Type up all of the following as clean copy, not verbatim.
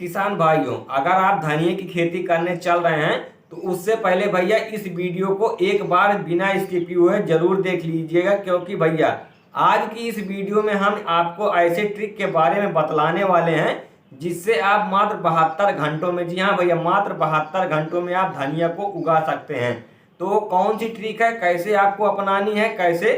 किसान भाइयों, अगर आप धनिये की खेती करने चल रहे हैं तो उससे पहले भैया इस वीडियो को एक बार बिना स्किप हुए जरूर देख लीजिएगा, क्योंकि भैया आज की इस वीडियो में हम आपको ऐसे ट्रिक के बारे में बतलाने वाले हैं जिससे आप मात्र 72 घंटों में, जी हाँ भैया, मात्र 72 घंटों में आप धनिया को उगा सकते हैं। तो कौन सी ट्रिक है, कैसे आपको अपनानी है, कैसे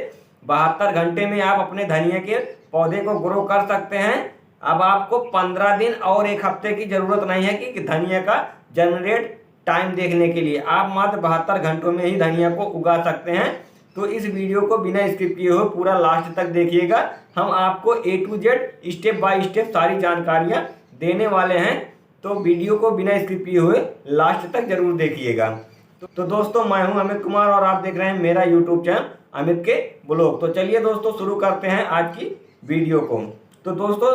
72 घंटे में आप अपने धनिया के पौधे को ग्रो कर सकते हैं। अब आपको 15 दिन और एक हफ्ते की जरूरत नहीं है कि धनिया का जनरेट टाइम देखने के लिए, आप मात्र 72 घंटों में ही धनिया को उगा सकते हैं। तो इस वीडियो को बिना स्किप किए हुए पूरा लास्ट तक देखिएगा। हम आपको A to Z step by step सारी जानकारियां देने वाले हैं, तो वीडियो को बिना स्किप किए हुए लास्ट तक जरूर देखिएगा। तो दोस्तों, मैं हूं अमित कुमार और आप देख रहे हैं मेरा यूट्यूब चैनल अमित के ब्लॉग। तो चलिए दोस्तों, शुरू करते हैं आज की वीडियो को। तो दोस्तों,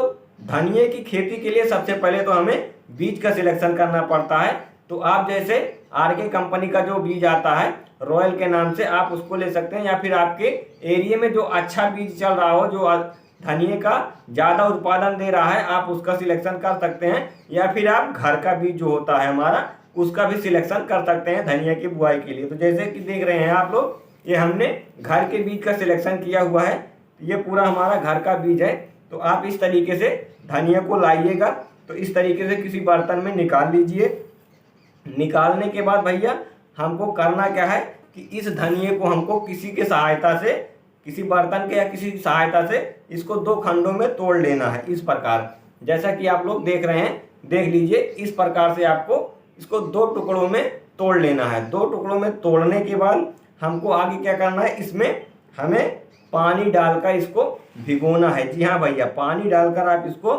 धनिये की खेती के लिए सबसे पहले तो हमें बीज का सिलेक्शन करना पड़ता है। तो आप जैसे आरके कंपनी का जो बीज आता है रॉयल के नाम से, आप उसको ले सकते हैं, या फिर आपके एरिया में जो अच्छा बीज चल रहा हो, जो धनिये का ज़्यादा उत्पादन दे रहा है, आप उसका सिलेक्शन कर सकते हैं। या फिर आप घर का बीज जो होता है हमारा, उसका भी सिलेक्शन कर सकते हैं धनिया की बुआई के लिए। तो जैसे कि देख रहे हैं आप लोग, ये हमने घर के बीज का सिलेक्शन किया हुआ है। ये पूरा हमारा घर का बीज है। तो आप इस तरीके से धनिया को लाइएगा, तो इस तरीके से किसी बर्तन में निकाल लीजिए। निकालने के बाद भैया हमको करना क्या है कि इस धनिये को हमको किसी के सहायता से, किसी बर्तन के या किसी की सहायता से इसको 2 खंडों में तोड़ लेना है। इस प्रकार, जैसा कि आप लोग देख रहे हैं, देख लीजिए। इस प्रकार से आपको इसको 2 टुकड़ों में तोड़ लेना है। 2 टुकड़ों में तोड़ने के बाद हमको आगे क्या करना है, इसमें हमें पानी डालकर इसको भिगोना है। जी हाँ भैया, पानी डालकर आप इसको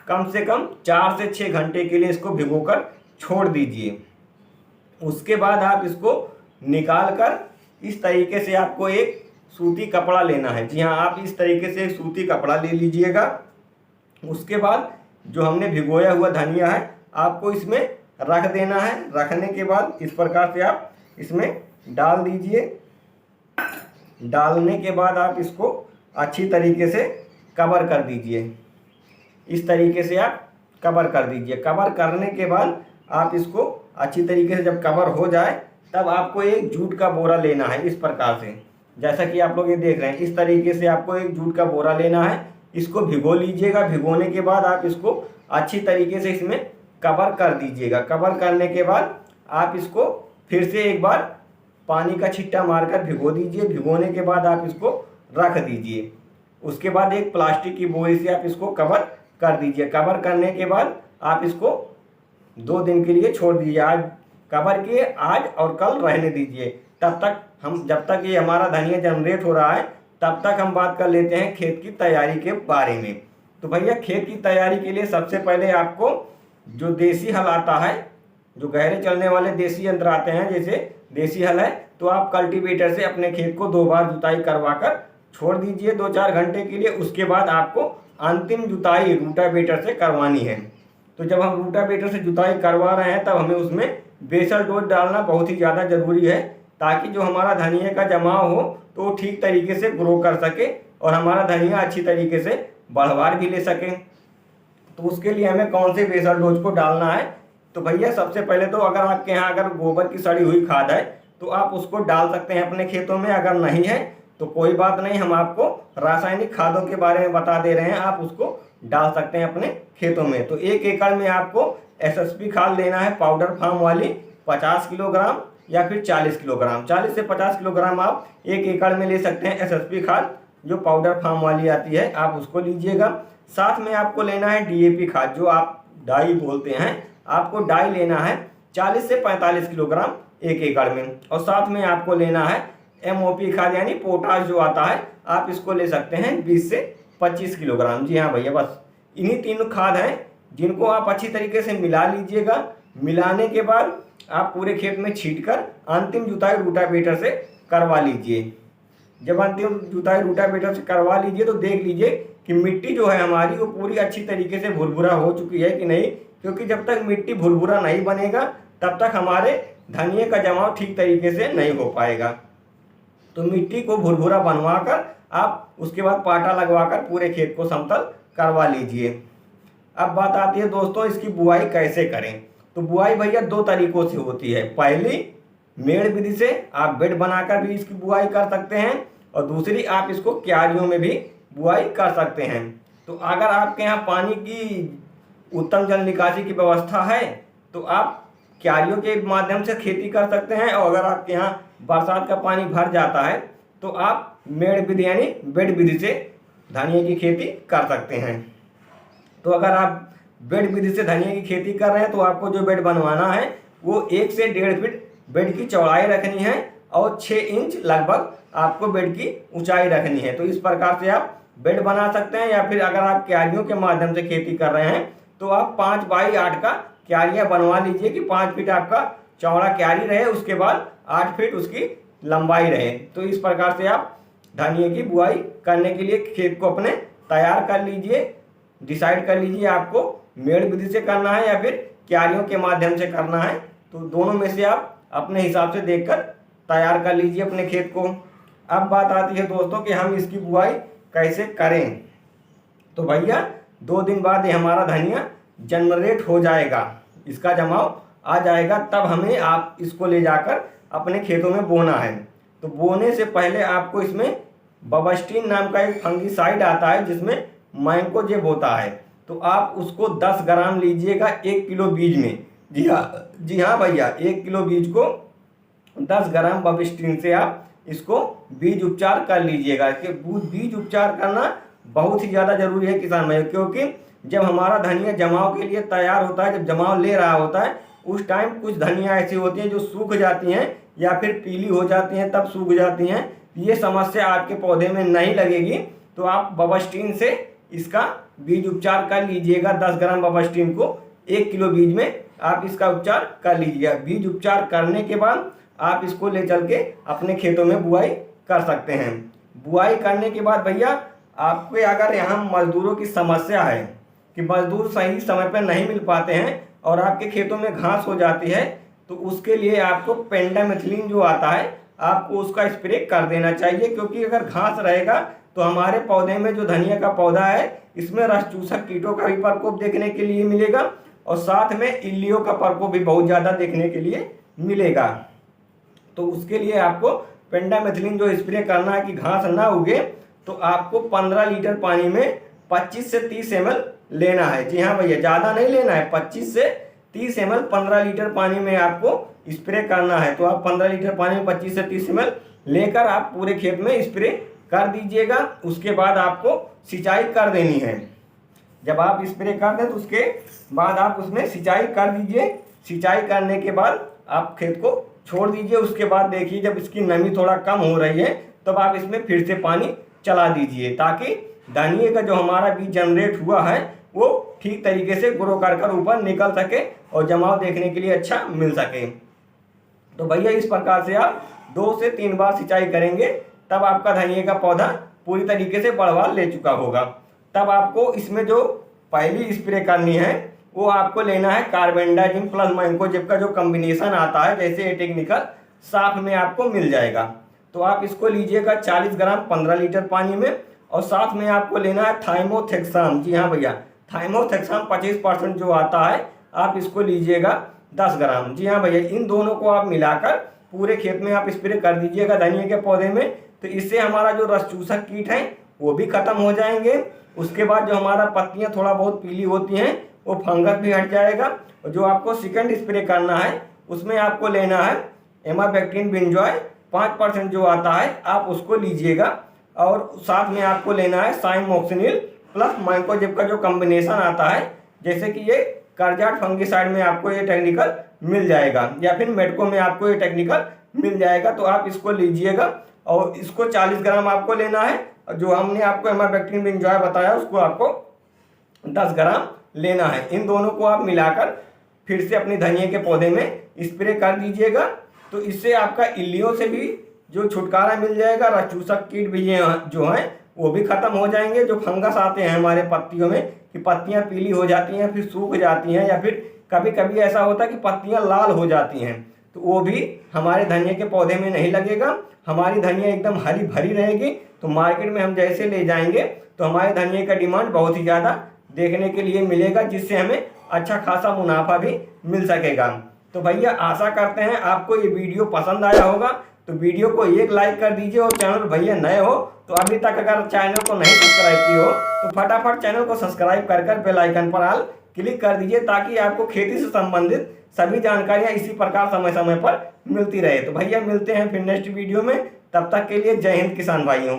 कम से कम 4 से 6 घंटे के लिए इसको भिगोकर छोड़ दीजिए। उसके बाद आप इसको निकाल कर इस तरीके से आपको एक सूती कपड़ा लेना है। जी हाँ, आप इस तरीके से एक सूती कपड़ा ले लीजिएगा। उसके बाद जो हमने भिगोया हुआ धनिया है आपको इसमें रख देना है। रखने के बाद इस प्रकार से आप इसमें डाल दीजिए। डालने के बाद आप इसको अच्छी तरीके से कवर कर दीजिए। इस तरीके से आप कवर कर दीजिए। कवर करने के बाद आप इसको अच्छी तरीके से जब कवर हो जाए, तब आपको एक जूट का बोरा लेना है। इस प्रकार से, जैसा कि आप लोग ये देख रहे हैं, इस तरीके से आपको एक जूट का बोरा लेना है। इसको भिगो लीजिएगा। भिगोने के बाद आप इसको अच्छी तरीके से इसमें कवर कर दीजिएगा। कवर करने के बाद आप इसको फिर से एक बार पानी का छिट्टा मारकर भिगो दीजिए। भिगोने के बाद आप इसको रख दीजिए। उसके बाद एक प्लास्टिक की बोरी से आप इसको कवर कर दीजिए। कवर करने के बाद आप इसको 2 दिन के लिए छोड़ दीजिए। आज कवर किए, आज और कल रहने दीजिए। तब तक हम, जब तक ये हमारा धनिया जनरेट हो रहा है, तब तक हम बात कर लेते हैं खेत की तैयारी के बारे में। तो भैया, खेत की तैयारी के लिए सबसे पहले आपको जो देसी हल आता है, जो गहरे चलने वाले देसी यंत्र आते हैं, जैसे देसी हल है, तो आप कल्टीवेटर से अपने खेत को 2 बार जुताई करवा कर छोड़ दीजिए 2-4 घंटे के लिए। उसके बाद आपको अंतिम जुताई रूटावेटर से करवानी है। तो जब हम रूटावेटर से जुताई करवा रहे हैं, तब हमें उसमें बेसल डोज डालना बहुत ही ज़्यादा ज़रूरी है, ताकि जो हमारा धनिया का जमाव हो तो वो ठीक तरीके से ग्रो कर सके और हमारा धनिया अच्छी तरीके से बढ़वार भी ले सके। तो उसके लिए हमें कौन से बेसल डोज को डालना है, तो भैया सबसे पहले तो अगर आपके यहाँ अगर गोबर की सड़ी हुई खाद है तो आप उसको डाल सकते हैं अपने खेतों में। अगर नहीं है तो कोई बात नहीं, हम आपको रासायनिक खादों के बारे में बता दे रहे हैं, आप उसको डाल सकते हैं अपने खेतों में। तो 1 एकड़ में आपको SSP खाद लेना है, पाउडर फार्म वाली, 50 किलोग्राम या फिर 40 किलोग्राम। 40 से 50 किलोग्राम आप 1 एकड़ में ले सकते हैं। SSP खाद जो पाउडर फार्म वाली आती है, आप उसको लीजिएगा। साथ में आपको लेना है DAP खाद, जो आप डाई बोलते हैं, आपको डाई लेना है 40 से 45 किलोग्राम 1 एकड़ में। और साथ में आपको लेना है MOP खाद, यानी पोटाश जो आता है, आप इसको ले सकते हैं 20 से 25 किलोग्राम। जी हाँ भैया, बस इन्हीं 3 खाद हैं जिनको आप अच्छी तरीके से मिला लीजिएगा। मिलाने के बाद आप पूरे खेत में छींटकर अंतिम जुताई रूटावेटर से करवा लीजिए। जब अंतिम जुताई रूटावेटर से करवा लीजिए तो देख लीजिए कि मिट्टी जो है हमारी वो पूरी अच्छी तरीके से भुरभुरा हो चुकी है कि नहीं, क्योंकि जब तक मिट्टी भुरभुरा नहीं बनेगा तब तक हमारे धनिये का जमाव ठीक तरीके से नहीं हो पाएगा। तो मिट्टी को भुरभुरा बनवा कर आप उसके बाद पाटा लगवा कर पूरे खेत को समतल करवा लीजिए। अब बात आती है दोस्तों इसकी बुआई कैसे करें। तो बुआई भैया दो तरीकों से होती है। पहली मेड़ विधि से आप बेड बनाकर भी इसकी बुआई कर सकते हैं और दूसरी आप इसको क्यारियों में भी बुआई कर सकते हैं। तो अगर आपके यहाँ पानी की उत्तम जल निकासी की व्यवस्था है तो आप क्यारियों के माध्यम से खेती कर सकते हैं, और अगर आपके यहाँ बरसात का पानी भर जाता है तो आप मेड़ विधि यानी बेड विधि से धनिया की खेती कर सकते हैं। तो अगर आप बेड विधि से धनिया की खेती कर रहे हैं तो आपको जो बेड बनवाना है वो 1 से 1.5 फीट बेड की चौड़ाई रखनी है और 6 इंच लगभग आपको बेड की ऊंचाई रखनी है। तो इस प्रकार से आप बेड बना सकते हैं, या फिर अगर आप क्यारियों के माध्यम से खेती कर रहे हैं तो आप 5 बाई 8 का क्यारियाँ बनवा लीजिए कि 5 फीट आपका चौड़ा क्यारी रहे, उसके बाद 8 फीट उसकी लंबाई रहे। तो इस प्रकार से आप धनिया की बुआई करने के लिए खेत को अपने तैयार कर लीजिए। डिसाइड कर लीजिए आपको मेड़ विधि से करना है या फिर क्यारियों के माध्यम से करना है। तो दोनों में से आप अपने हिसाब से देखकर तैयार कर लीजिए अपने खेत को। अब बात आती है दोस्तों कि हम इसकी बुआई कैसे करें। तो भैया 2 दिन बाद ये हमारा धनिया जनरेट हो जाएगा, इसका जमाव आ जाएगा, तब हमें आप इसको ले जाकर अपने खेतों में बोना है। तो बोने से पहले आपको इसमें बबस्टीन नाम का एक फंगिसाइड आता है जिसमें मैंकोजेब होता है, तो आप उसको 10 ग्राम लीजिएगा 1 किलो बीज में। जी हाँ भैया, 1 किलो बीज को 10 ग्राम बबस्टीन से आप इसको बीज उपचार कर लीजिएगा। कि बीज उपचार करना बहुत ही ज़्यादा जरूरी है किसान भाई, क्योंकि जब हमारा धनिया जमाव के लिए तैयार होता है, जब जमाव ले रहा होता है, उस टाइम कुछ धनिया ऐसी होती हैं जो सूख जाती हैं या फिर पीली हो जाती हैं, तब सूख जाती हैं। ये समस्या आपके पौधे में नहीं लगेगी, तो आप बबस्टीन से इसका बीज उपचार कर लीजिएगा। 10 ग्राम बबस्टीन को 1 किलो बीज में आप इसका उपचार कर लीजिएगा। बीज उपचार करने के बाद आप इसको ले चल के अपने खेतों में बुआई कर सकते हैं। बुआई करने के बाद भैया आपके अगर यहाँ मजदूरों की समस्या है कि मजदूर सही समय पर नहीं मिल पाते हैं और आपके खेतों में घास हो जाती है, तो उसके लिए आपको पेंडामेथिलीन जो आता है आपको उसका स्प्रे कर देना चाहिए। क्योंकि अगर घास रहेगा तो हमारे पौधे में जो धनिया का पौधा है इसमें रस चूसक कीटों का भी प्रकोप देखने के लिए मिलेगा और साथ में इल्लियों का प्रकोप भी बहुत ज़्यादा देखने के लिए मिलेगा। तो उसके लिए आपको पेंडामेथिलीन जो स्प्रे करना है कि घास ना उगे, तो आपको 15 लीटर पानी में 25 से 30 ml लेना है। जी हाँ भैया, ज़्यादा नहीं लेना है, 25 से 30 ml 15 लीटर पानी में आपको स्प्रे करना है। तो आप 15 लीटर पानी में 25 से 30 ml लेकर आप पूरे खेत में स्प्रे कर दीजिएगा। उसके बाद आपको सिंचाई कर देनी है। जब आप स्प्रे कर दें तो उसके बाद आप उसमें सिंचाई कर दीजिए। सिंचाई करने के बाद आप खेत को छोड़ दीजिए। उसके बाद देखिए जब इसकी नमी थोड़ा कम हो रही है तब आप इसमें फिर से पानी चला दीजिए, ताकि धनिए का जो हमारा बीज जनरेट हुआ है वो ठीक तरीके से ग्रो कर ऊपर निकल सके और जमाव देखने के लिए अच्छा मिल सके। तो भैया इस प्रकार से आप 2 से 3 बार सिंचाई करेंगे तब आपका धनिए का पौधा पूरी तरीके से बढ़वाल ले चुका होगा। तब आपको इसमें जो पहली स्प्रे करनी है वो आपको लेना है कार्बेंडाजिम प्लस मैंकोजेब का जो कॉम्बिनेशन आता है, जैसे ये टेक्निकल साफ में आपको मिल जाएगा। तो आप इसको लीजिएगा 40 ग्राम 15 लीटर पानी में, और साथ में आपको लेना है थाइमोथेक्साम। जी हाँ भैया, थाइमोथेक्साम 25% जो आता है आप इसको लीजिएगा 10 ग्राम। जी हाँ भैया, इन दोनों को आप मिलाकर पूरे खेत में आप स्प्रे कर दीजिएगा धनिया के पौधे में। तो इससे हमारा जो रस चूसक कीट है वो भी खत्म हो जाएंगे। उसके बाद जो हमारा पत्तियां थोड़ा बहुत पीली होती हैं वो फंगस भी हट जाएगा। और जो आपको सेकंड स्प्रे करना है उसमें आपको लेना है एमाबैक्टीन बेंजोय 5% जो आता है आप उसको लीजिएगा, और साथ में आपको लेना है साइमोक्सिनिल प्लस मैंकोजेब का जो कॉम्बिनेशन आता है, जैसे कि ये कार्जाट फंगिसाइड में आपको ये टेक्निकल मिल जाएगा या फिर मेडको में आपको ये टेक्निकल मिल जाएगा। तो आप इसको लीजिएगा और इसको 40 ग्राम आपको लेना है। जो हमने आपको एमाबैक्टीन बेंजोय बताया उसको आपको 10 ग्राम लेना है। इन दोनों को आप मिलाकर फिर से अपने धनिया के पौधे में स्प्रे कर दीजिएगा। तो इससे आपका इल्लियों से भी जो छुटकारा मिल जाएगा, रस चूसक कीट भी जो हैं वो भी खत्म हो जाएंगे। जो फंगस आते हैं हमारे पत्तियों में कि पत्तियां पीली हो जाती हैं फिर सूख जाती हैं, या फिर कभी कभी ऐसा होता है कि पत्तियां लाल हो जाती हैं, तो वो भी हमारे धनिया के पौधे में नहीं लगेगा। हमारी धनिया एकदम हरी भरी रहेगी। तो मार्केट में हम जैसे ले जाएंगे तो हमारे धनिया का डिमांड बहुत ही ज़्यादा देखने के लिए मिलेगा, जिससे हमें अच्छा खासा मुनाफा भी मिल सकेगा। तो भैया आशा करते हैं आपको ये वीडियो पसंद आया होगा। तो वीडियो को एक लाइक कर दीजिए, और चैनल पर भैया नए हो तो अभी तक अगर चैनल को नहीं सब्सक्राइब की हो तो फटाफट चैनल को सब्सक्राइब कर बेल आइकन पर ऑल क्लिक कर दीजिए, ताकि आपको खेती से संबंधित सभी जानकारियां इसी प्रकार समय समय पर मिलती रहे। तो भैया मिलते हैं फिर नेक्स्ट वीडियो में, तब तक के लिए जय हिंद किसान भाइयों।